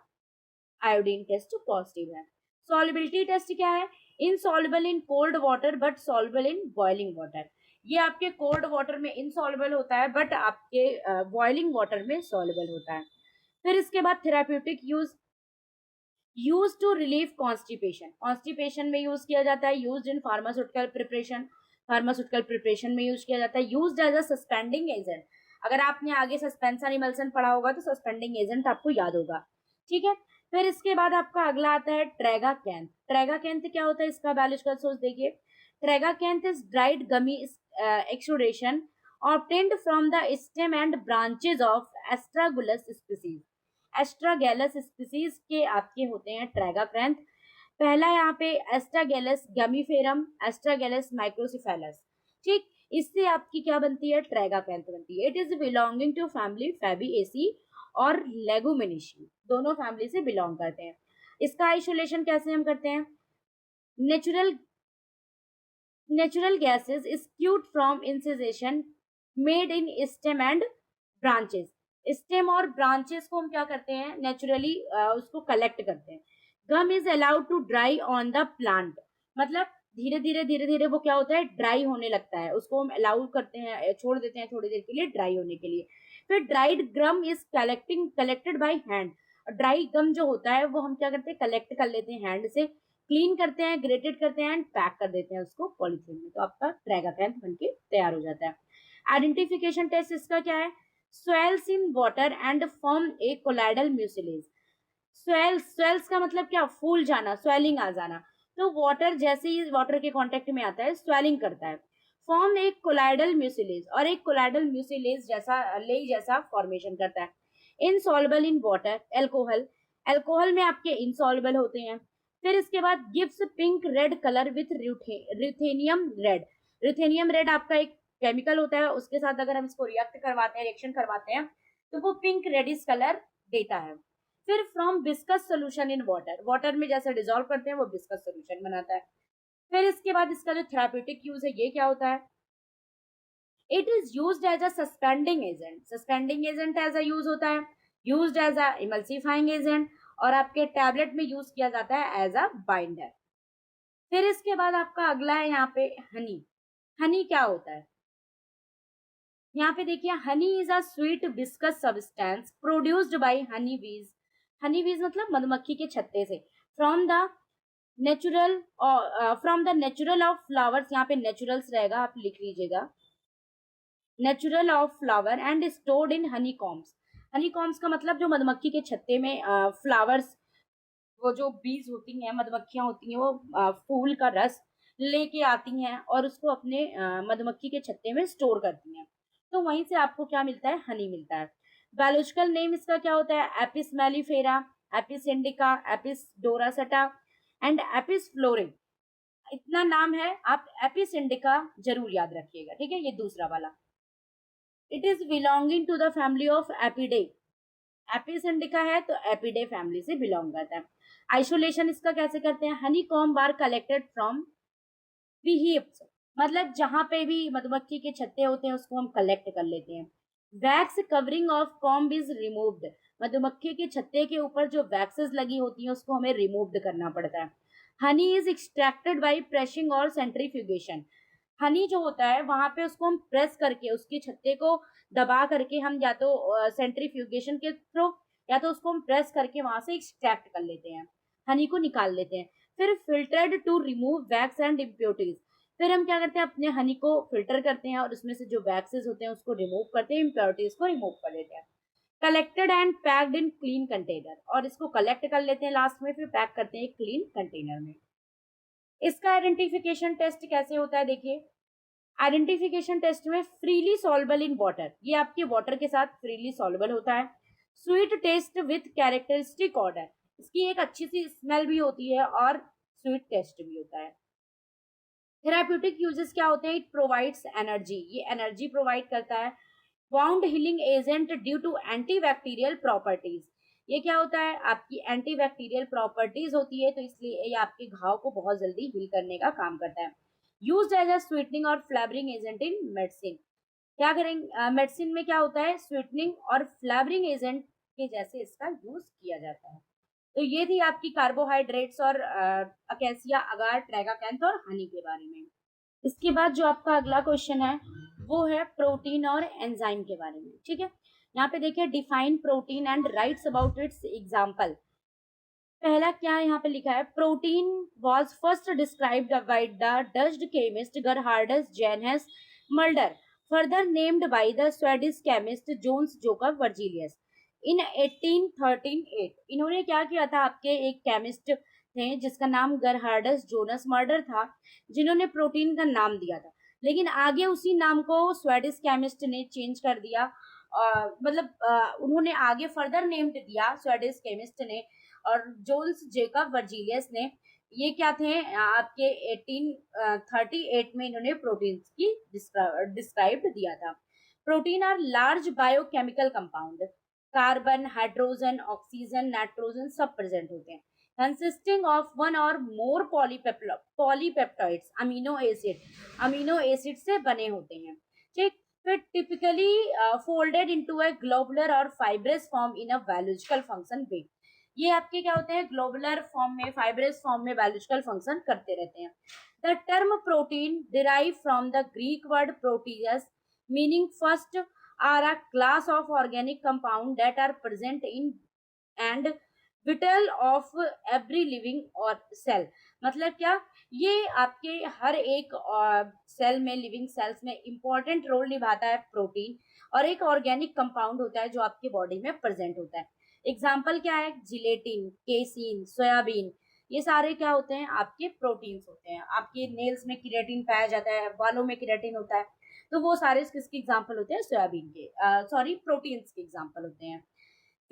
आयोडीन टेस्ट पॉजिटिव है। सॉल्युबिलिटी टेस्ट क्या है, insoluble in cold water but soluble in boiling water. ये आपके कोल्ड वाटर में इनसॉल्युबल होता है बट आपके बॉइलिंग वाटर में सॉल्युबल होता है। फिर इसके बाद therapeutic use to relieve constipation. Constipation में यूज किया जाता है, use in pharmaceutical preparation, pharmaceutical preparation में यूज किया जाता है, use as a suspending agent. अगर आपने आगे सस्पेंशन इमल्सन पढ़ा होगा तो सस्पेंडिंग एजेंट आपको याद होगा। ठीक है, फिर इसके बाद आपका अगला आता है ट्रेगाकैंथ। ट्रेगाकैंथ क्या होता है, इसका बायोलॉजिकल सोर्स देखिए। Tragacanth is dried gummy exudation obtained from the stem and branches of astragalus species। Astragalus species के आपके होते हैं ट्रैगाक्रैंथ। पहला यहाँ पे एस्ट्रागैलस गमीफेरम, एस्ट्रागैलस माइक्रोसिफेलस। ठीक, इससे आपकी क्या बनती है, ट्रैगाक्रैंथ बनती है। It is belonging to family Fabaceae और लेगुमिनेसी, दोनों फैमिली से बिलोंग करते हैं। इसका आइसोलेशन कैसे हम करते हैं, नेचुरल गैसेस स्क्यूड from incisions made in stem and branches. Stem और ब्रांचेस को हम क्या करते हैं, नेचुरली उसको कलेक्ट करते हैं। Gum is allowed to dry on the plant, मतलब धीरे धीरे वो क्या होता है, ड्राई होने लगता है, उसको हम अलाउ करते हैं, छोड़ देते हैं थोड़ी देर के लिए ड्राई होने के लिए। फिर dried gum is collected by hand. Dry gum जो होता है वो हम क्या करते हैं, कलेक्ट कर लेते हैं हैंड से, क्लीन करते हैं, ग्रेटेड करते हैं एंड पैक कर देते हैं उसको पॉलीथीन में, तो आपका ट्रैगाकैंथ बनके तैयार हो जाता है। आइडेंटिफिकेशन टेस्ट इसका क्या है, swells in water and form a colloidal mucilage। Swells का मतलब क्या, फूल जाना, स्वेलिंग आ जाना। तो वाटर जैसे ही वाटर के कांटेक्ट में आता है स्वेलिंग करता है। फॉर्म एक कोलाइडल म्यूसिलेज, और एक कोलाइडल म्यूसिलेज जैसा लेई जैसा फॉर्मेशन करता है। Insoluble in water, alcohol, alcohol में आपके इनसॉल्युबल होते हैं। फिर इसके बाद gives pink red colour with ruthenium red. Ruthenium red आपका एक केमिकल होता है, उसके साथ अगर हम इसको रिएक्ट करवाते हैं, रिएक्शन करवाते हैं तो वो पिंक रेडिश कलर देता है। फिर from viscous solution in water, water में जैसे डिजोल्व करते हैं वो बिस्कस सोल्यूशन बनाता है। फिर इसके बाद इसका जो थेराप्यूटिक यूज है ये क्या होता है, it is used as a suspending agent. Suspending agent as a use होता है, used as a emulsifying agent, और आपके टैबलेट में यूज किया जाता है एज अ बाइंडर। फिर इसके बाद आपका अगला है यहाँ पे हनी। हनी क्या होता है, यहाँ पे देखिए, honey is a sweet viscous substance produced by honey bees. Honey bees मतलब मधुमक्खी के छत्ते से। From the natural of flowers, यहाँ पे नेचुरल्स रहेगा, आप लिख लीजिएगा, natural of flower and stored in honey combs. Honey combs का मतलब जो मधुमक्खी के छत्ते में फ्लावर्स, वो जो बीज होती हैं, मधुमक्खियां होती हैं, वो फूल का रस लेके आती हैं और उसको अपने मधुमक्खी के छत्ते में स्टोर करती हैं, तो वहीं से आपको क्या मिलता है, हनी मिलता है। बायोलॉजिकल नेम इसका क्या होता है, Apis mellifera, Apis indica, Apis dorsata and Apis florea. इतना नाम है, आप एपिस इंडिका जरूर याद रखिएगा, ठीक है, ये दूसरा वाला। It is belonging to the family of Apidae. Apis indica है तो एपिडे फैमिली से बिलोंग करता है। आइसोलेशन इसका कैसे करते हैं, honeycomb are collected from beehives, मतलब जहां पे भी मधुमक्खी के छत्ते होते हैं उसको हम कलेक्ट कर लेते हैं। Wax covering of comb is removed, मधुमक्खी के छत्ते के ऊपर जो वैक्सेस लगी होती हैं उसको हमें रिमूव करना पड़ता है। Honey is extracted by pressing और सेंट्रीफ्यूगेशन, हनी जो होता है वहां पे उसको हम प्रेस करके उसके छत्ते को दबा करके हम या तो सेंट्रीफ्यूगेशन के थ्रू या तो उसको हम प्रेस करके वहां से एक्सट्रैक्ट कर लेते हैं, हनी को निकाल लेते हैं। फिर filtered to remove wax and impurities, फिर हम क्या करते हैं अपने हनी को फिल्टर करते हैं और उसमें से जो वैक्सेस होते हैं उसको रिमूव करते हैं, इम्प्योरिटीज को रिमूव कर लेते हैं। Collected and packed in clean container, और इसको कलेक्ट कर लेते हैं लास्ट में, फिर पैक करते हैं क्लीन कंटेनर में। इसका आइडेंटिफिकेशन टेस्ट कैसे होता है, देखिए आइडेंटिफिकेशन टेस्ट में फ्रीली सॉल्युबल इन वाटर, ये आपके वाटर के साथ फ्रीली सॉल्युबल होता है। Sweet taste with characteristic order, इसकी एक अच्छी सी स्मेल भी होती है और स्वीट टेस्ट भी होता है। थेराप्यूटिक यूजेस क्या होते हैं, इट प्रोवाइड्स एनर्जी, ये एनर्जी प्रोवाइड करता है। Wound healing agent due to antibacterial properties, ये क्या होता है, आपकी एंटीबैक्टीरियल प्रॉपर्टीज होती है तो इसलिए ये आपके घाव को बहुत जल्दी हील करने का काम करता है। यूज्ड एज अ स्वीटनिंग और फ्लेवरिंग एजेंट इन मेडिसिन, क्या करेंगे मेडिसिन में क्या होता है, स्वीटनिंग और फ्लेवरिंग एजेंट के जैसे इसका यूज किया जाता है। तो ये थी आपकी कार्बोहाइड्रेट्स और अकेसिया अगार ट्रैगाकैंथ और हनी के बारे में। इसके बाद जो आपका अगला क्वेश्चन है वो है प्रोटीन और एंजाइम के बारे में, ठीक है। यहाँ पे देखिए define protein and writes about its example. पहला क्या यहाँ पे लिखा है, protein was first described by the Dutch chemist Gerardus Johannes Mulder, further named by the Swedish chemist Jons Jacob Berzelius in 1838। इन्होंने क्या किया था, आपके एक केमिस्ट थे जिसका नाम गरहार्डस जोनस मर्डर था, जिन्होंने प्रोटीन का नाम दिया था, लेकिन आगे उसी नाम को स्वेडिश केमिस्ट ने चेंज कर दिया। उन्होंने आगे फर्दर नेम्ड दिया स्वेडिश केमिस्ट ने, और जोन्स जेकब वर्जिलियस ने, ये क्या थे आपके 1838 में इन्होंने प्रोटीन की डिस्क्राइब्ड दिया था। Protein are large biochemical compound, carbon hydrogen oxygen nitrogen सब प्रेजेंट होते हैं, कंसिस्टिंग ऑफ वन और मोर पॉलीपेप्टाइड्स अमीनो एसिड से बने होते हैं, ठीक। फिर typically folded into a globular और fibrous form in a biological function way, ये आपके क्या होते हैं, ग्लोबुलर फॉर्म में फाइब्रस फॉर्म में बायोलॉजिकल फंक्शन करते रहते हैं। The term protein derive from the Greek word proteios meaning first are a class of organic compound that are present in and vital of every living और सेल, मतलब क्या, ये आपके हर एक सेल में, लिविंग सेल्स में इंपॉर्टेंट रोल निभाता है प्रोटीन, और एक ऑर्गेनिक कंपाउंड होता है जो आपके बॉडी में प्रेजेंट होता है। एग्जाम्पल क्या है, जिलेटिन, केसिन, सोयाबीन, ये सारे क्या होते हैं, आपके प्रोटीन्स होते हैं। आपके नेल्स में केराटिन पाया जाता है, बालों में केराटिन होता है, तो वो सारे किसके एग्जाम्पल होते हैं, सोयाबीन के, सॉरी प्रोटीन्स के एग्जाम्पल होते हैं।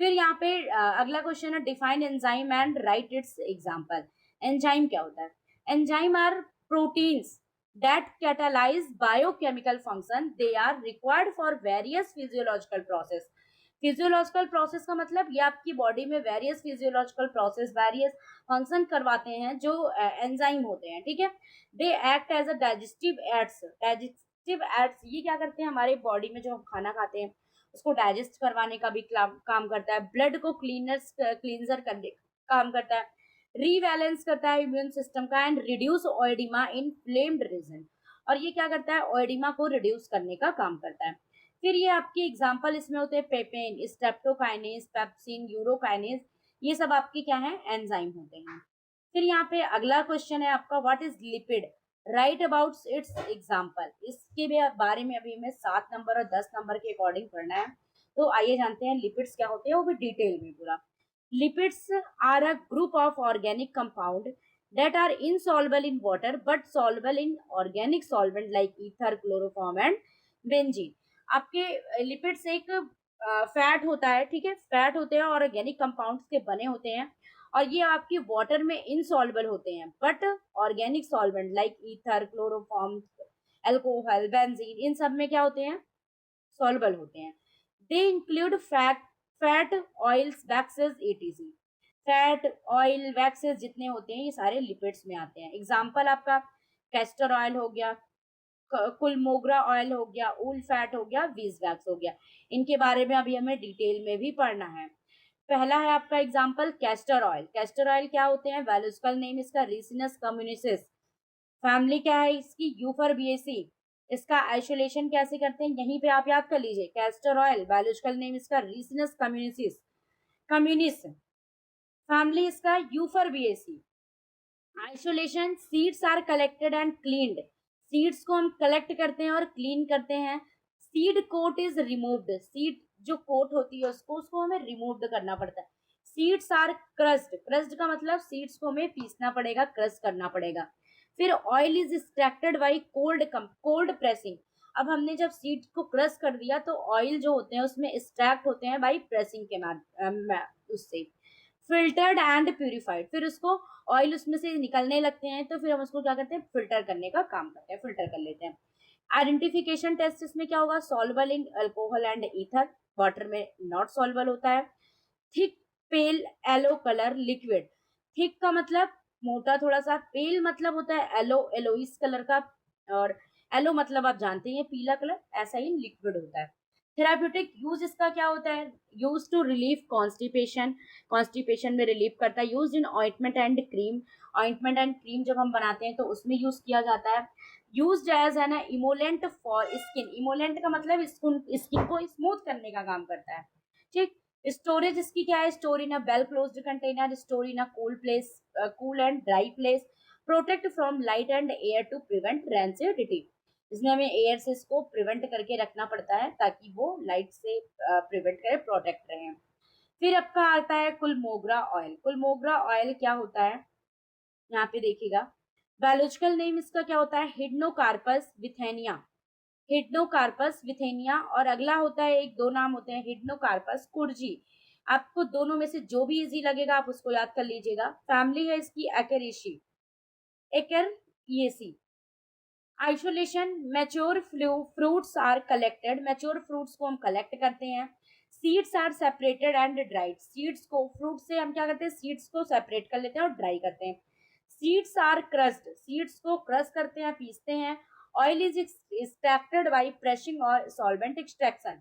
फिर यहाँ पे अगला क्वेश्चन है define enzyme and write its example. Enzyme क्या होता है, enzyme are proteins that catalyze biochemical function, they are required for various physiological process। Physiological process का मतलब ये आपकी बॉडी में various physiological process, various function करवाते हैं जो एंजाइम होते हैं, ठीक है। They act as a digestive aids, ये क्या करते हैं, हमारे बॉडी में जो हम खाना खाते हैं उसको डाइजेस्ट करवाने का भी काम करता है, ब्लड को क्लींजर करने काम करता है, रीबैलेंस करता है इम्यून सिस्टम का, and reduce oedema in flamed region, और ये क्या करता है, ओएडिमा को रिड्यूस करने का काम करता है। फिर ये आपके एग्जांपल इसमें होते हैं पेपेन, स्ट्रेप्टोकाइनेज, पेप्सिन, यूरोकाइनेज, ये सब आपके क्या है, एंजाइम होते हैं। फिर यहाँ पे अगला क्वेश्चन है आपका, what is lipid, right about its example. इसके भी बारे में अभी हमें 7 नंबर और 10 नंबर के अकॉर्डिंग पढ़ना है, तो आइए जानते हैं लिपिड्स क्या होते हैं, वो भी डिटेल में पूरा। Lipids are a group of organic compound that are insoluble in water but soluble in organic solvent like ether, chloroform and benzene। आपके लिपिड्स एक फैट होता है, ठीक है, फैट होते हैं और ऑर्गेनिक कंपाउंड्स के बने होते हैं, और ये आपके वाटर में इनसॉल्युबल होते हैं, but organic solvent like ether, chloroform, alcohol, benzene, इन सब में क्या होते हैं, सॉल्युबल होते हैं। They include fat fat, oils, waxes, etc. Fat, oil, waxes जितने होते हैं ये सारे लिपिड्स में आते हैं। एग्जाम्पल आपका कैस्टर ऑयल हो गया, कुलमोग्रा ऑयल हो गया, उल फैट हो गया, बीज वैक्स हो गया। इनके बारे में अभी हमें डिटेल में भी पढ़ना है। पहला है आपका example castor oil. Castor oil क्या होते हैं? बायोलॉजिकल नेम इसका रिसिनस कम्युनिसिस। फैमिली क्या है इसकी? यूफोरबिएसी। इसका आइसोलेशन कैसे करते हैं यहीं पे आप याद कर लीजिए। कैस्टर ऑयल बायोलॉजिकल नेम इसका रिसिनस कम्युनिसिस, कम्युनिस। फैमिली इसका Euphorbiaceae. Isolation, seeds are collected and cleaned. Seeds को हम कलेक्ट करते हैं और क्लीन करते हैं। Seed coat is removed. Seed जो कोट होती है उसको हमें रिमूव करना पड़ता है। Seeds are crossed. क्रस्ड का मतलब सीड्स को हमें पीसना पड़ेगा, क्रश करना पड़ेगा। फिर oil is extracted by cold pressing. अब हमने जब सीड को क्रश कर दिया तो ऑयल जो होते हैं उसमें एक्सट्रैक्ट होते हैं बाई प्रेसिंग के उससे। Filtered and purified. फिर उसको ऑयल उसमें से निकलने लगते हैं तो फिर हम उसको क्या करते हैं? फिल्टर करने का काम करते हैं, फिल्टर कर लेते हैं। आइडेंटिफिकेशन टेस्ट इसमें क्या होगा? Soluble in alcohol and ether, water में नॉट सॉल्युबल होता है। Thick pale yellow colour liquid. Thick का मतलब मोटा थोड़ा सा, पेल मतलब होता है येलो, येलोइस कलर का, और येलो मतलब आप जानते हैं पीला कलर, ऐसा ही लिक्विड होता है। थेराप्यूटिक यूज इसका क्या होता है? Use to relieve constipation, constipation में रिलीव करता है। Use in ointment and cream, ointment and cream जब हम बनाते हैं तो उसमें यूज किया जाता है। Use as an emollient for skin. Emollient का मतलब स्किन को स्मूथ करने का काम करता है। ठीक। स्टोरेज इसकी क्या है? Store in a well closed container, store in a cool place, cool and dry place, protect from light and air to prevent rancidity. इसमें हमें एयर से इसको प्रिवेंट करके रखना पड़ता है ताकि वो लाइट से प्रिवेंट करे, प्रोटेक्ट रहे। फिर आपका आता है कुलमोग्रा ऑयल। कुलमोग्रा ऑयल क्या होता है? यहाँ पे देखिएगा, बायोलॉजिकल नेम इसका क्या होता है? हिडनोकार्पस विथेनिया। हिडनोकार्पस विथेनिया। और अगला होता है, एक दो नाम होते हैं, हिडनोकार्पस कुर्जी। आपको दोनों में से जो भी इजी लगेगा आप उसको याद कर लीजिएगा। फैमिली है इसकी एकेरेशी, एकेरिएसी। Isolation, mature fruits are collected. Mature fruits को हम कलेक्ट करते हैं। Seeds are separated and dried. Seeds को, फ्रूट से हम क्या करते हैं? सीड्स को सेपरेट कर लेते हैं और ड्राई करते हैं। Seeds are crushed. सीड्स को क्रश करते हैं, पीसते हैं। Oil is extracted by pressing और सॉल्वेंट एक्सट्रैक्शन।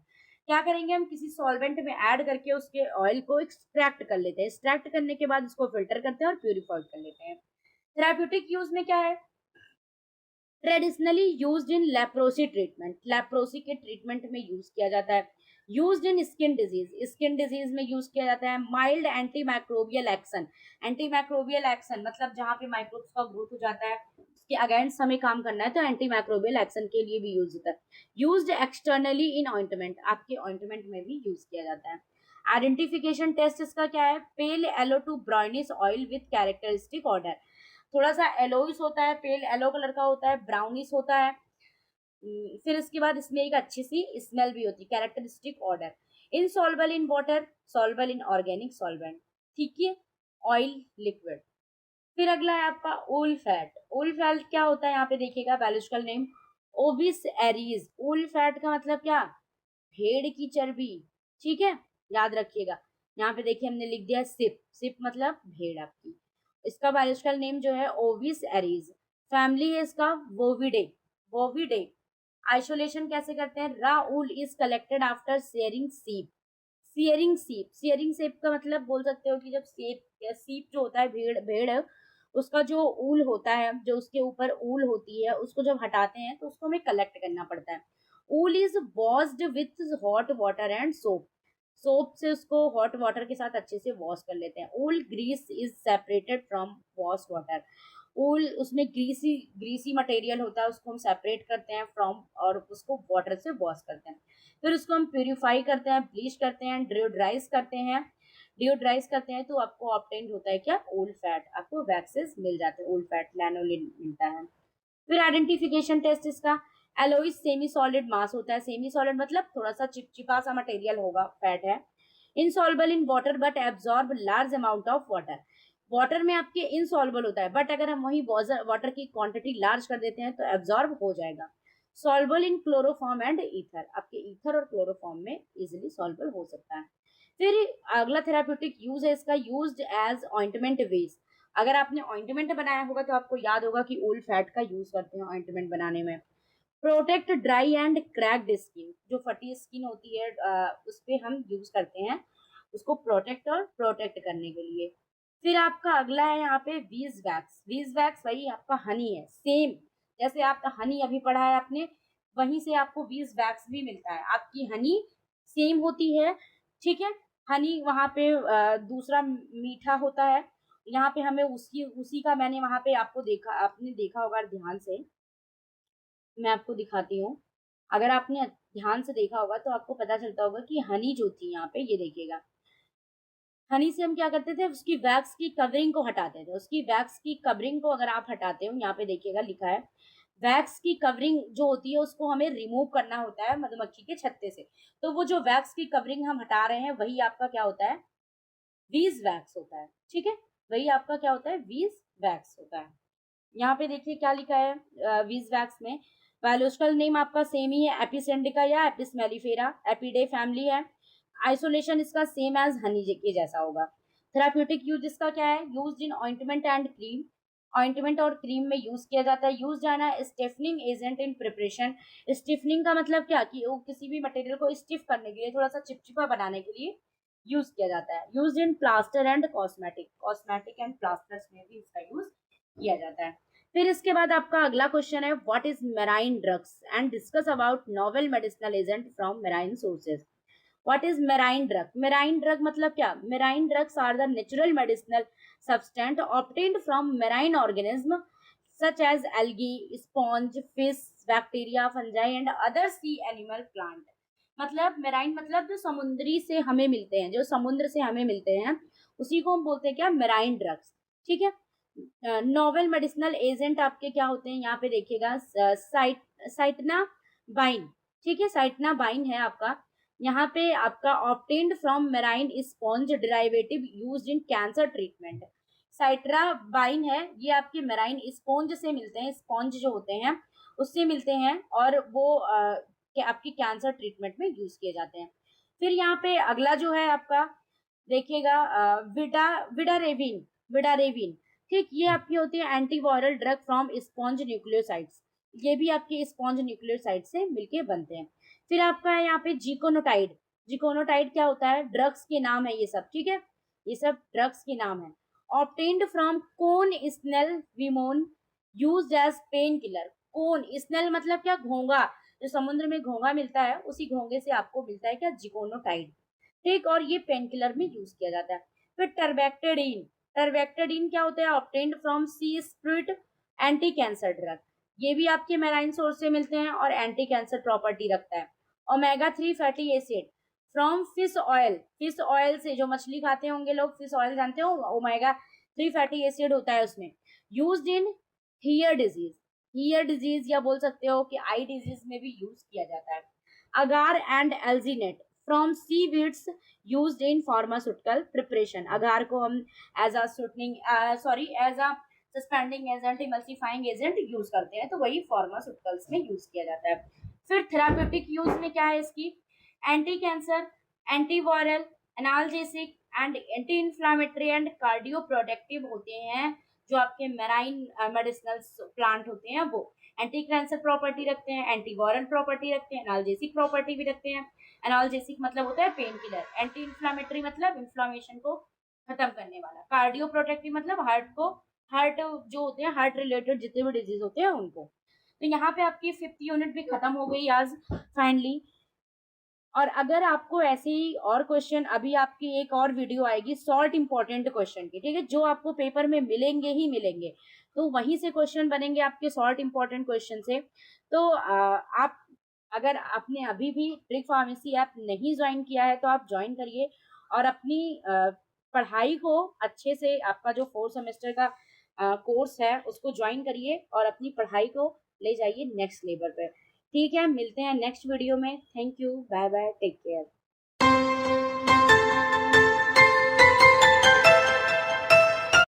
क्या करेंगे हम? किसी सॉल्वेंट में ऐड करके उसके ऑयल को एक्सट्रैक्ट कर लेते हैं। एक्सट्रैक्ट करने के बाद उसको फिल्टर करते हैं और प्यूरिफाई कर लेते हैं। थेराप्यूटिक यूज में क्या है? Traditionally used in leprosy treatment. Leprosy के ट्रीटमेंट में यूज किया जाता है। Used in skin disease, skin disease में यूज किया जाता है। Mild anti microbial action. Anti microbial action मतलब जहां पे माइक्रोब्स का ग्रोथ हो जाता है उसके अगेंस्ट हमें काम करना है तो एंटी माइक्रोबियल एक्शन के लिए भी यूज होता है। यूज्ड एक्सटर्नली इन ऑइंटमेंट, आपके ऑइंटमेंट में भी यूज किया जाता है। आइडेंटिफिकेशन टेस्ट इसका क्या है? Pale yellow to brownish oil with characteristic order. थोड़ा सा येलोइस होता है, पेल येलो कलर का होता है, ब्राउनिश होता है। फिर इसके बाद इसमें एक अच्छी सी स्मेल भी होती है, characteristic order. Insoluble in water, soluble in organic solvent. ठीक है, ऑयल, लिक्विड। फिर अगला है आपका ओल फैट। ओल फैट क्या होता है? यहाँ पे देखिएगा, बायोलॉजिकल नेम ओविस एरीज। ओल फैट का मतलब क्या? भेड़ की चर्बी। ठीक है, याद रखिएगा। यहाँ पे देखिए हमने लिख दिया सिप। सिप मतलब भेड़ आपकी। इसका बायोलॉजिकल नेम जो है ओविस एरीज। फैमिली है इसका वोविडे, वोविडे। आइसोलेशन कैसे करते हैं? रा ऊल इज कलेक्टेड आफ्टर शेयरिंग सीप। सियरिंग सीप, सियरिंग सीप का मतलब बोल सकते हो कि जब सेप सीप जो होता है, भेड़, भेड़ उसका जो ऊल होता है, जो उसके ऊपर ऊल होती है, उसको जब हटाते हैं तो उसको हमें कलेक्ट करना पड़ता है। Wool is washed with hot water and soap. Soap से उसको हॉट वाटर के साथ अच्छे से वॉश कर लेते हैं। Wool grease is separated from wash water. Wool, उसमें ग्रीसी ग्रीसी मटेरियल होता है, उसको हम सेपरेट करते हैं फ्रॉम, और उसको वाटर से वॉश करते हैं। फिर उसको हम प्यूरिफाई करते हैं, ब्लीच करते हैं, डिओड्राइज करते हैं। डिओड्राइज करते हैं तो आपको ऑब्टेन्ड होता है क्या? ओल फैट। आपको वैक्सेस मिल जाते हैं, ओल फैट, लैनोलिन मिलता है। फिर आइडेंटिफिकेशन टेस्ट इसका, एलोइस सेमी सॉलिड मास होता है। सेमी सॉलिड मतलब थोड़ा सा चिपचिपा सा मटेरियल होगा, फैट है। Insoluble in water but absorb large amount of water. Water में आपके इनसॉल्युबल होता है, बट अगर हम वही वाटर की क्वांटिटी लार्ज कर देते हैं तो एब्जॉर्ब हो जाएगा। Soluble in chloroform and ether, आपके ईथर और क्लोरोफॉर्म में इजिली सॉल्युबल हो सकता है। फिर अगला थेराप्यूटिक यूज है इसका, यूज्ड एज ऑइंटमेंट बेस। अगर आपने ऑइंटमेंट बनाया होगा तो आपको याद होगा कि ओल्ड फैट का यूज करते हैं ऑइंटमेंट बनाने में। Protect dry and cracked skin, जो फटी स्किन होती है उस पे हम यूज करते हैं उसको प्रोटेक्ट करने के लिए। फिर आपका अगला है यहाँ पे वीज वैक्स। वीज वैक्स वही आपका हनी है, सेम जैसे आपका हनी अभी पढ़ा है आपने, वहीं से आपको वीज वैक्स भी मिलता है। आपकी हनी सेम होती है, ठीक है। हनी वहां पे दूसरा मीठा होता है, यहाँ पे हमें उसी उसी का मैंने वहां पे आपको देखा, आपने देखा होगा ध्यान से, मैं आपको दिखाती हूँ। अगर आपने ध्यान से देखा होगा तो आपको पता चलता होगा कि हनी जो थी यहाँ पे, ये देखिएगा, हनी से हम क्या करते थे, उसकी वैक्स की कवरिंग को हटाते थे। उसकी वैक्स की कवरिंग को अगर आप हटाते हो, यहाँ पे देखिएगा लिखा है, वैक्स की कवरिंग जो होती है उसको हमें रिमूव करना होता है मधुमक्खी के छत्ते से। तो वो जो वैक्स की कवरिंग हम हटा रहे हैं वही आपका क्या होता है, वीज वैक्स होता है, ठीक है। वही आपका क्या होता है, वीज वैक्स होता है। यहाँ पे देखिए क्या लिखा है वीज वैक्स में, बायोलॉजिकल नेम आपका सेम ही है, एपिसेंडिका या एपिस मेलिफेरा, एपिडे फैमिली है। आइसोलेशन इसका सेम एज हनी के जैसा होगा। थेराप्यूटिक यूज इसका क्या है, use in ointment and cream, ointment और क्रीम में यूज किया जाता है। यूज जाना stiffening agent in preparation. Stiffening का मतलब क्या, कि वो किसी भी मटेरियल को स्टिफ करने के लिए, थोड़ा सा चिपचिपा बनाने के लिए यूज किया जाता है। Use in plaster and cosmetic, cosmetic and plasters में भी इसका यूज किया जाता है। फिर इसके बाद आपका अगला क्वेश्चन है, what is marine drugs and discuss about novel medicinal agent from marine sources. What is marine drug, marine drug मतलब क्या, marine drugs are the natural medicinal substance obtained from marine organism such as algae, sponge, fish, bacteria, fungi and other sea animal plant. मतलब मेराइन मतलब जो समुद्री से हमें मिलते हैं, जो समुद्र से हमें मिलते हैं, उसी को हम बोलते हैं क्या, मेराइन ड्रग्स, ठीक है। नोवेल मेडिसिनल एजेंट आपके क्या होते हैं, यहाँ पे देखिएगा साइटना बाइन, ठीक है, साइटना बाइन है आपका। यहाँ पे आपका obtained from marine sponge derivative used in cancer treatment. Cytarabine है, ये आपके मेराइन स्पॉन्ज से मिलते हैं, स्पॉन्ज जो होते हैं उससे मिलते हैं, और वो आपकी कैंसर ट्रीटमेंट में यूज किए जाते हैं। फिर यहाँ पे अगला जो है आपका देखिएगा विडा विडारेविन, विडारेविन, ठीक, ये आपकी होती है antiviral drug from sponge nucleosides. ये भी आपके स्पॉन्ज न्यूक्लियोसाइड से मिलके बनते हैं। फिर आपका है यहाँ पे जिकोनोटाइड। जिकोनोटाइड क्या होता है, ड्रग्स के नाम है ये सब, ठीक है, ये सब ड्रग्स के नाम है। Obtained from cone snail venom, used as painkiller. Cone snail मतलब क्या, घोंगा, जो समुद्र में घोंगा मिलता है उसी घोंगे से आपको मिलता है क्या, जिकोनोटाइड, ठीक, और ये पेन किलर में यूज किया जाता है। फिर टर्बेक्टेडीन, टर्बेक्टेडीन क्या होता है, obtained from sea spirit, anti cancer drug. ये भी आपके मेराइन सोर्स से मिलते हैं और एंटी कैंसर प्रॉपर्टी रखता है। Omega 3 fatty acid from fish oil, fish oil से, जो मछली खाते होंगे लोग, फिश ऑयल जानते हो, ओमेगा 3 फैटी एसिड होता है उसमें। Used in here disease, here disease या बोल सकते हो कि आई डिजीज में भी यूज किया जाता है। Agar and alginate from seaweeds used in pharmaceutical preparation. Agar को हम as a sweetening as a suspending agent, emulsifying agent use करते हैं, तो वही फार्मास्यूटिकल्स में यूज किया जाता है। फिर थेराप्यूटिक यूज में क्या है इसकी, anti cancer, anti viral, analgesic and anti inflammatory and cardio protective होते हैं। जो आपके मेराइन मेडिसिनल प्लांट होते हैं वो एंटी कैंसर प्रॉपर्टी रखते हैं, एंटी वायरल प्रॉपर्टी रखते हैं, एनाल्जेसिक प्रॉपर्टी भी रखते हैं। एनाल्जेसिक मतलब होता है पेन किलर, एंटी इन्फ्लामेटरी मतलब इन्फ्लामेशन को खत्म करने वाला, कार्डियो प्रोटेक्टिव मतलब हार्ट जो होते हैं, हार्ट रिलेटेड जितने भी डिजीज होते हैं उनको। तो यहाँ पे आपकी 5th यूनिट भी खत्म हो गई आज फाइनली। और अगर आपको ऐसे ही और क्वेश्चन, अभी आपकी एक और वीडियो आएगी शॉर्ट इंपॉर्टेंट क्वेश्चन की, ठीक है, जो आपको पेपर में मिलेंगे ही मिलेंगे, तो वहीं से क्वेश्चन बनेंगे आपके शॉर्ट इंपॉर्टेंट क्वेश्चन से। तो आप अगर आपने अभी भी ट्रिक फार्मेसी ऐप नहीं ज्वाइन किया है तो आप ज्वाइन करिए, और अपनी पढ़ाई को अच्छे से, आपका जो 4 सेमेस्टर का कोर्स है उसको ज्वाइन करिए और अपनी पढ़ाई को ले जाइए नेक्स्ट लेवल पे। ठीक है, मिलते हैं नेक्स्ट वीडियो में। Thank you, bye bye, take care.